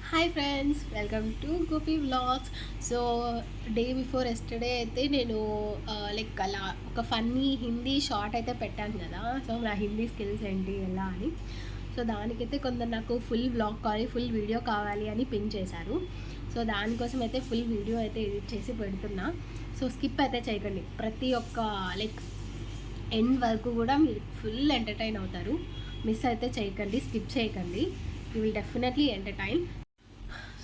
Hi friends, welcome to Gopi vlogs. So day before yesterday అయితే నేను like అలా ఒక ఫన్నీ హిందీ షార్ట్ అయితే పెట్టాను కదా. సో నా హిందీ స్కిల్స్ ఏంటి ఎలా అని. సో దానికైతే కొందరు నాకు ఫుల్ వ్లాగ్ కావాలి, ఫుల్ వీడియో కావాలి అని పింక్ చేశారు. సో దానికోసం అయితే ఫుల్ వీడియో అయితే ఎడిట్ చేసి పెడుతున్నా. సో స్కిప్ అయితే చేయకండి, ప్రతి ఒక్క లైక్ ఎండ్ వరకు కూడా మీరు ఫుల్ ఎంటర్టైన్ అవుతారు. మిస్ అయితే చేయకండి, స్కిప్ చేయకండి, you will definitely entertain.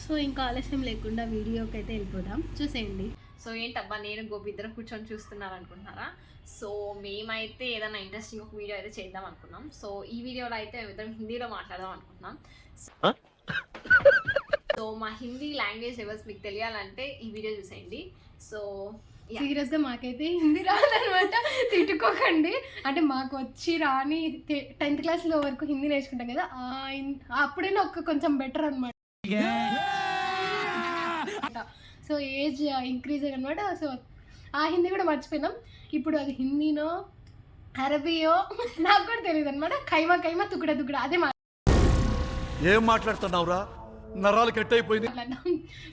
So ఇంకా ఆలస్యం లేకుండా వీడియోకి అయితే వెళ్ళిపోదాం, చూసేయండి. సో ఏంటబ్బా నేను గోపి ఇద్దరం కూర్చొని చూస్తున్నారు అనుకుంటున్నారా? సో మేమైతే ఏదైనా ఇంట్రెస్టింగ్ ఒక వీడియో అయితే చేద్దాం అనుకున్నాం. సో ఈ వీడియోలో అయితే ఇద్దరం హిందీలో మాట్లాడదాం అనుకుంటున్నాం. సో మా హిందీ లాంగ్వేజ్ లెవెల్స్ మీకు తెలియాలంటే ఈ వీడియో చూసేయండి. సో సీరియస్గా మాకైతే హిందీ రాదనమాట, తిట్టుకోకండి. అంటే మాకు వచ్చి రాని 10th క్లాస్లో వరకు హిందీ నేర్చుకుంటాం కదా, అప్పుడైనా కొంచెం బెటర్ అనమాట. సో ఏజ్ ఇంక్రీజ్ అనమాట. సో ఆ హిందీ కూడా మర్చిపోయినాం. ఇప్పుడు అది హిందీనో అరబీయో నాకు కూడా తెలియదు అనమాట. ఖైమా ఖైమా తుకుడ తుకుడ అదే ఏం మాట్లాడుతున్నావురా, నరాలు కట్ అయిపోయింది.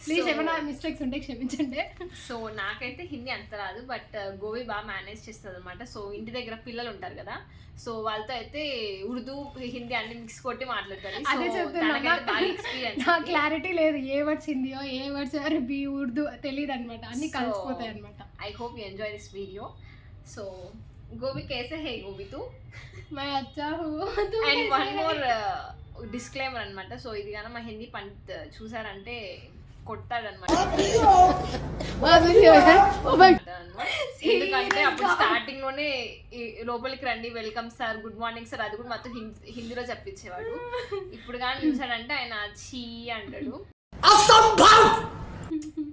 ప్లీజ్ ఏమైనా మిస్టేక్స్ ఉంటే క్షమించండి. సో నాకైతే హిందీ అంత రాదు, బట్ గోవి బాగా మేనేజ్ చేస్తుంది అనమాట. సో ఇంటి దగ్గర పిల్లలు ఉంటారు కదా, సో వాళ్ళతో అయితే ఉర్దూ హిందీ అన్ని మిక్స్ కొట్టి మాట్లాడతారు. అదే చెప్తున్నా, క్లారిటీ లేదు ఏ వర్డ్స్ హిందీయో ఏ వర్డ్స్ అరబీ ఉర్దూ తెలియదు అనమాట, అన్ని కలిసిపోతాయి అనమాట. I hope you enjoy this video. So Gobi कैसे है गोभी तू? मैं अच्छा हूँ. అండ్ వన్ మోర్ డిస్క్లైమర్ అనమాట. సో ఇది కానీ మా హిందీ పండిత్ చూసారంటే కొట్టాడనమాట. ఎందుకంటే అప్పుడు స్టార్టింగ్ లోనే లోపలికి రండి, welcome sir, good morning sir, అది కూడా మొత్తం హిందీలో చెప్పించేవాడు. ఇప్పుడు కానీ చూసాడంటే ఆయన చీ అంటాడు.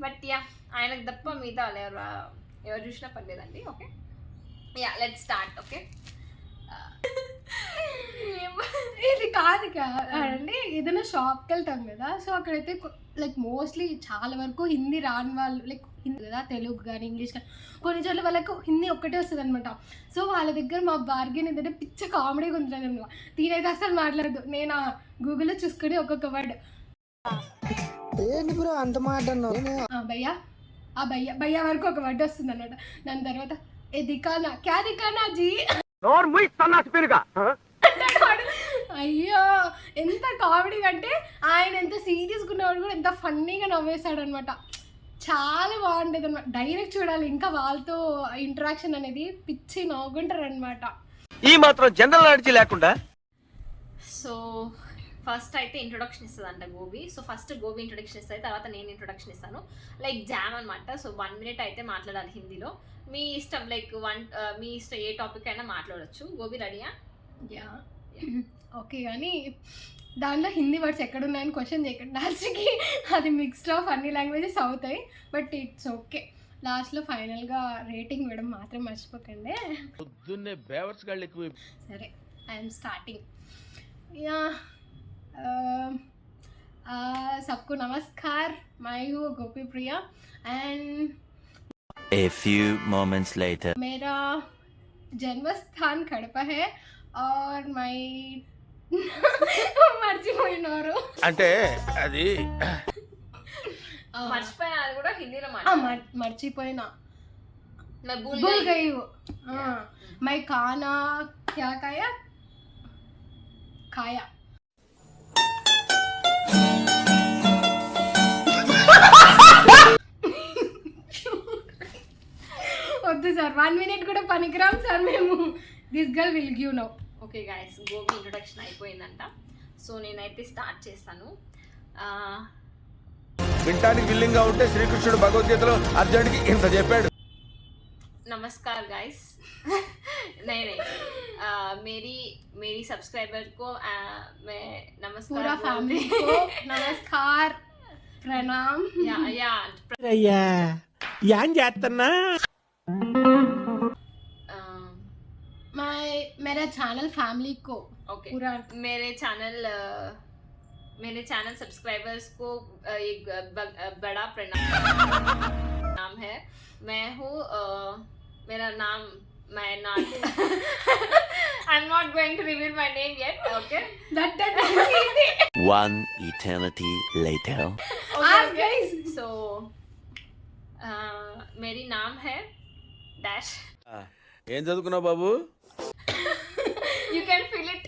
బట్ యా ఆయనకు తప్ప మిగతా ఎవరు చూసినా పర్లేదండి. Okay, yeah let's start. Okay, ఇది కాదు అండి, ఏదైనా షాప్కి వెళ్తాం కదా, సో అక్కడైతే లైక్ మోస్ట్లీ చాలా వరకు హిందీ రాని వాళ్ళు లైక్ హిందీ కదా, తెలుగు కానీ ఇంగ్లీష్ కానీ కొన్ని చోట్ల వాళ్ళకు హిందీ ఒక్కటే వస్తుంది అనమాట. సో వాళ్ళ దగ్గర మా బార్గెన్ ఏంటంటే పిచ్చ కామెడీగా ఉంటుంది అనమాట. తీరైతే అసలు మాట్లాడదు, నేను గూగుల్లో చూసుకుని ఒక్కొక్క వర్డ్ అంత మాట భయ్యా ఆ భయ్యా భయ్యా వరకు ఒక వర్డ్ వస్తుంది అన్నమాట. దాని తర్వాత ఏ దికానా క్యా దికానా జీ. అయ్యో ఎంత కామెడీ అంటే ఆయన ఎంత సీరియస్గా ఉన్నవాడు కూడా ఎంత ఫన్నీగా నవ్వేశాడు అనమాట. చాలా బాగుండేది అనమాట, డైరెక్ట్ చూడాలి. ఇంకా వాళ్ళతో ఇంటరాక్షన్ అనేది పిచ్చి నవ్వుకుంటారు అనమాట. ఈ మాత్రం జనరల్ నాలెడ్జ్ లేకుండా. సో ఫస్ట్ అయితే ఇంట్రొడక్షన్ ఇస్తుంది అంట gobi. So first gobi introduction ఇస్తుంది, తర్వాత నేను ఇంట్రొడక్షన్ ఇస్తాను. లైక్ జామ్ అనమాట. సో 1 minute అయితే మాట్లాడాలి హిందీలో. మీ ఇష్టం, లైక్ మీ ఇష్టం ఏ టాపిక్ అయినా మాట్లాడచ్చు. గోబీ రెడీయా? యా ఓకే, కానీ దాంట్లో హిందీ వర్డ్స్ ఎక్కడున్నాయని క్వశ్చన్ చేయకండి. లాస్ట్కి అది మిక్స్డ్ ఆఫ్ అన్ని లాంగ్వేజెస్ అవుతాయి, బట్ ఇట్స్ ఓకే. లాస్ట్లో ఫైనల్గా రేటింగ్ ఇవ్వడం మాత్రం మర్చిపోకండి. సరే, ఐఎమ్ స్టార్టింగ్. యా सबको नमस्कार, मैं हूँ गोपी प्रिया and A few moments later. मेरा जन्म स्थान कड़पा है और मैं మర్చిపోయినారు అంటే అది మర్చిపోయినా, అది కూడా హిందీలో మర్చిపోయినా. मैं भूल गई हूँ. मैं खाना क्या खाया खाया. వద్దు సార్, 1 minute కూడా పనికిరాం సార్ మేము. This girl will give now. Okay guys, Gobi introduction అయిపోయిందంట. సో నేనైతే స్టార్ట్ చేస్తాను. వింటానికి విల్లింగ్ గా ఉంటే శ్రీకృష్ణుడు భగవద్గీతలో అర్జునుడికి ఇంత చెప్పాడు. नमस्कार गाइस. नहीं मेरी सब्सक्राइबर को मैं नमस्कार, पूरा फैमिली को नमस्कार प्रणाम. या అయ్యా ఏం చేస్తున్నా? मेरा चैनल फैमिली को ओके, पूरा मेरे चैनल सब्सक्राइबर्स को एक बड़ा प्रणाम है. मैं हूँ, मेरा नाम मैं नाम I'm not going to reveal my name yet. Okay. That One eternity later. Ask guys. So, मेरी नाम है dash. ఏం चదువుకున్నావు బాబు? You can feel it.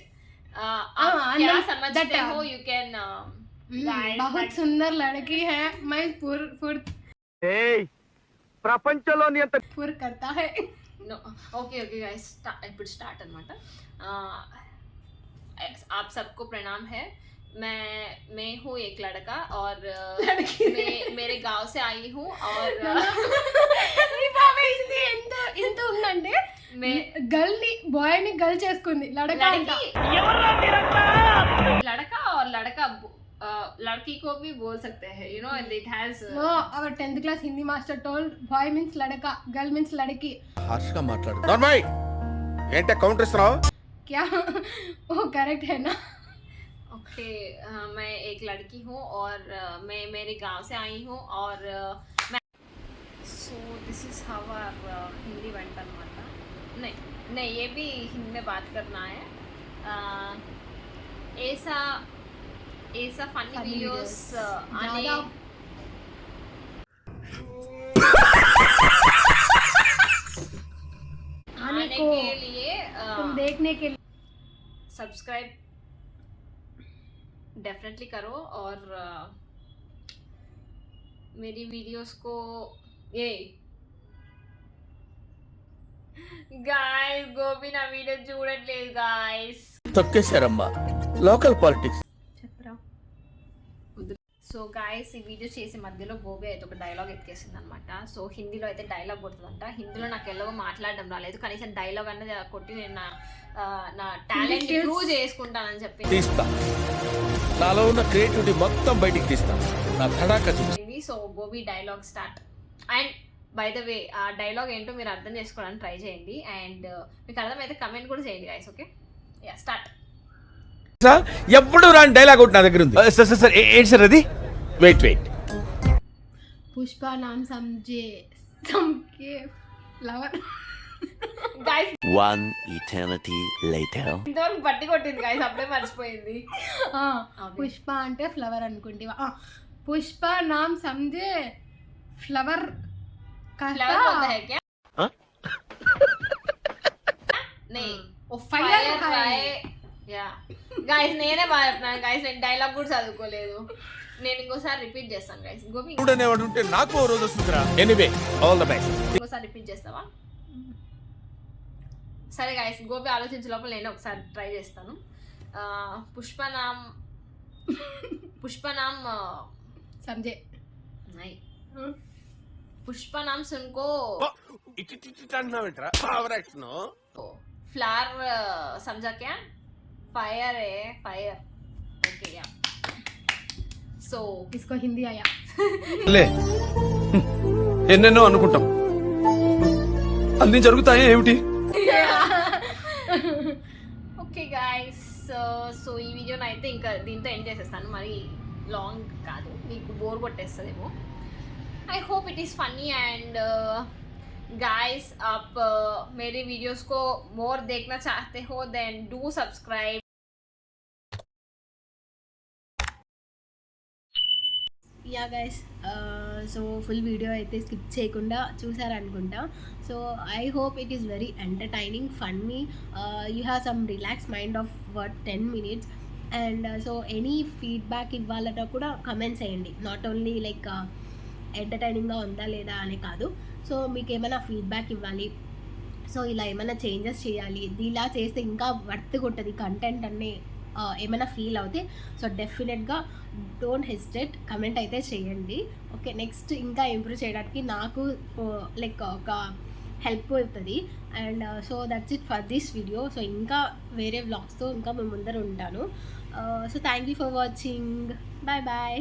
हाँ, आप क्या अंदर- समझते that- हो? You can. Guys, बहुत सुंदर लड़की है. मैं पुर ప్రపంచంలోని అంత पुर करता है. No. Okay, guys. ఇప్పుడు స్టార్ట్ అనమాట. आप सबको प्रणाम है. मैं हूँ एक लड़का और मैं मेरे गांव से आई हूँ और ఈ పాప ఇది ఎంత ఉందంటే मैं గర్ల్ ని బాయ్ ని గర్ల్ చేసుకుంది లడక అంట. लड़का और लड़की को भी बोल सकते हैं. You know, it has. No, our 10th class Hindi master told boy means ladka, girl means ladki. హార్ష్గా మాట్లాడు. నార్మల్ ఏంటే కౌంటర్ ఇస్తున్నావు? क्या वो करेक्ट है ना? ओके, मैं एक लड़की हूँ और मैं मेरे गांव से आई हूँ और मैं so this is how our Hindi went अनమాట. नहीं ये भी हिंदी में बात करना है. ऐसा फनी वीडियोस आने ज़्यादा आने आने को के लिए तुम देखने के लिए सब्सक्राइब डेफिनेटली करो और मेरी वीडियोस को ये गाइस गोभी ना वीडियो చూడట్లేదు गाइस. తొక్కేశారమ్మా local politics. Chhapra so guys ఈ వీడియో చేసే మధ్యలో గోబీ అయితే ఒక డైలాగ్ ఎక్కేసింది అనమాట. సో హిందీలో అయితే డైలాగ్ కొడుతుందంట. హిందీలో నాకు ఎలాగో మాట్లాడడం రాలేదు, కనీసం డైలాగ్ అన్నది కొట్టి నేను నా టాలెంట్ skills. ప్రూవ్ చేసుకుంటానని చెప్పి తీస్తా, నాలో ఉన్న క్రియేటివిటీ మొత్తం బయటికి తీస్తా, నా తడాక చూపిస్తా. So gobi dialogue start. And by the way ఆ డైలాగ్ ఏంటో మీరు అర్థం చేసుకోవడానికి ట్రై చేయండి. అండ్ మీకు అర్థమైతే కమెంట్ కూడా చేయండి గైస్. Okay, yeah start. ఎప్పుడు రాని డైలాగ్ ఒకటి నా దగ్గర ఉంది. సార్ ఏంటి సార్ అది? వెయిట్ पुष्पा नाम समझे समके flower. Guys One eternity later. ఇంతవరకు బట్టి కొట్టింది గైస్, అప్పుడే మర్చిపోయింది. పుష్ప అంటే ఫ్లవర్ అనుకుంటేవా? పుష్ప నామ్ సమझे ఫ్లవర్ फ्लावर होता है क्या? नहीं ओ फायर है. యా గైస్ నేనే బాగా చెప్తున్నాను గైస్, నేను డైలాగ్ కూడా చదువుకోలేదు. నేను ఇంకోసారి రిపీట్ చేస్తాను గైస్. గోపి అనేవాడు ఉంటే నాకు ఓ రోజు వస్తుందిరా. Anyway all the best. ఇంకోసారి రిపీట్ చేస్తావా? సరే గైస్, గోపి ఆలోచించే లోపల నేను ఒకసారి ట్రై చేస్తాను. పుష్పనామ్ समझे नहीं पुष्पा नाम सुनको फ्लावर समझा क्या? फायर है फायर. ओके या सो इसको हिंदी आया. లే ఎన్నెన్నో అనుకుంటాం, అన్ని జరుగుతాయి ఏమిటి? ఓకే గైస్, సో ఈ వీడియోని అయితే ఇంకా దీంతో ఎండ్ చేసేస్తాను. మరి లాంగ్ కాదు, మీకు బోర్ కొట్టేస్తుందేమో. I hope it is funny and guys आप मेरे वीडियोस को मोर देखना चाहते हो then do subscribe. Yeah guys, so full video అయితే స్కిప్ చేయకుండా చూసారనుకుంటా. So I hope it is very entertaining, funny. You have some relax mind of 10 minutes. And so any feedback ఇవ్వాలన్నా కూడా కమెంట్స్ చేయండి. నాట్ ఓన్లీ లైక్ ఎంటర్టైనింగ్గా ఉందా లేదా అనే కాదు. సో మీకు ఏమైనా ఫీడ్బ్యాక్ ఇవ్వాలి, సో ఇలా ఏమైనా చేంజెస్ చేయాలి, ఇలా చేస్తే ఇంకా వర్త్గా ఉంటుంది కంటెంట్ అన్నీ ఏమైనా ఫీల్ అవుతే సో డెఫినెట్గా డోంట్ హెసిటేట్, కమెంట్ అయితే చేయండి. ఓకే, నెక్స్ట్ ఇంకా ఇంప్రూవ్ చేయడానికి నాకు లైక్ ఒక హెల్ప్ అవుతుంది. And so that's it for this video. So ఇంకా వేరే వ్లాగ్స్తో ఇంకా మేము ముందర ఉంటాను. So thank you for watching. Bye bye.